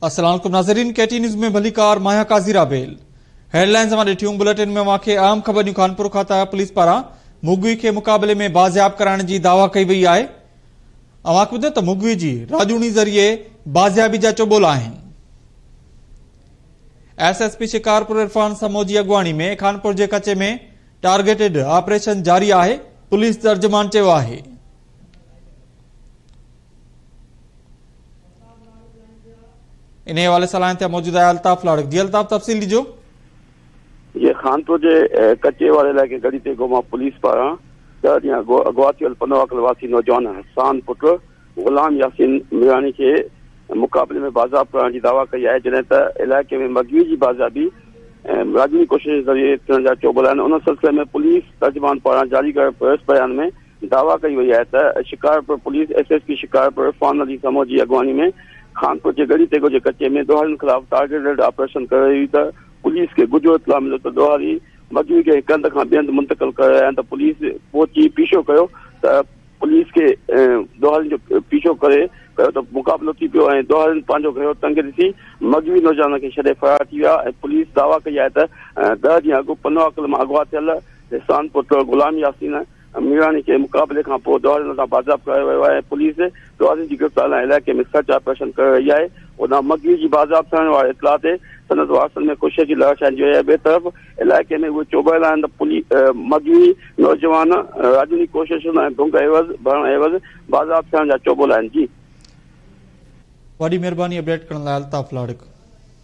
अस्सलाम वालेकुम नाज़रीन, केटी न्यूज़ में भली कार माया काज़ीरा बेल हेडलाइंस में ॾिठियूं। बुलेटिन में वाक़े आम ख़बरूं कानपुर खां त पुलिस पारां मुगवी के मुक़ाबले में बाज़ियाब कराइण जी दावा कई वई आहे। अवांखे ॿुधायो त मुगवी जी राजूनी ज़रिए बाज़ियाबी जा चोबोल आहिनि। एसएसपी शिकारपुर इरफान समो जी अॻुवाणी में खानपुर जे कचे में टारगेटेड ऑपरेशन जारी आहे, पुलिस तर्जुमान चयो आहे। इन हवाले से लाइन ते मौजूद है अल्ताफ लाड़क जी। अल्ताफ, तफसील दीजो। ये खानपुर के कच्चे वाले इलाके गली ते गोमा पुलिस पारा 10 ॾींहं अगवा थियल पनवाकल वासी नौजवान हसान पुट गुलाम यासीन मीरानी के मुकाबले में बाज़ाब करण की दावा कई है, जैसे त इलाके में मगवी की बाज़ाबी राजनी कोशिश जरिए थियण जा चोबल आहिनि। उन सिलसिले में पुलिस तर्जुमान पारा जारी कयल प्रेस बयान में दावा कई वई है त शिकारपुर पुलिस एसएसपी शिकारपुर इरफान अली समो जी अगवानी में खानपुर के गली तेगो के कच्चे में दोहारियुनि खिलाफ टारगेटेड ऑपरेशन कर रही त पुलिस के गुजो इतला मिलो त दोहारी मगवी के हिक हंध खां ॿिए हंधि मुंतकिल करे रहिया आहिनि त पुलिस पहुची पीछो कयो त पुलिस के दोहारियुनि जो पीछो करे कयो त मुक़ाबिलो थी पियो ऐं दोहारियुनि पंहिंजो घरो तंग ॾिसी मगवी नौजवान खे छॾे फरार थी विया ऐं पुलिस दावा कई आहे त 10 ॾींहं अॻु पनवाकल मां अगवा थियल हसान पुट गुलाम यासीन मीरानी के मुक़ाबले खां पोइ दोहारियुनि सां बाज़ाब करायो वियो आहे। पुलिस दोहारियुनि जी गिरफ़्तार लाइ इलाइक़े में सर्च ऑपरेशन करे रही आहे। उन मगवी जी बाज़ाब थियण वारे इतला ते सनद वारसनि में ख़ुशीअ जी लहर छाइजी वई आहे। ॿिए तरफ़ इलाइक़े में उहे चोॿायल आहिनि त मगवी नौजवान राजनी कोशिशुनि ऐं भुंग भरण एवज़ बाज़ाब थियण जा चोॿोल आहिनि। जी, वॾी महिरबानी अपडेट करण लाइ अल्ताफ लाड़क।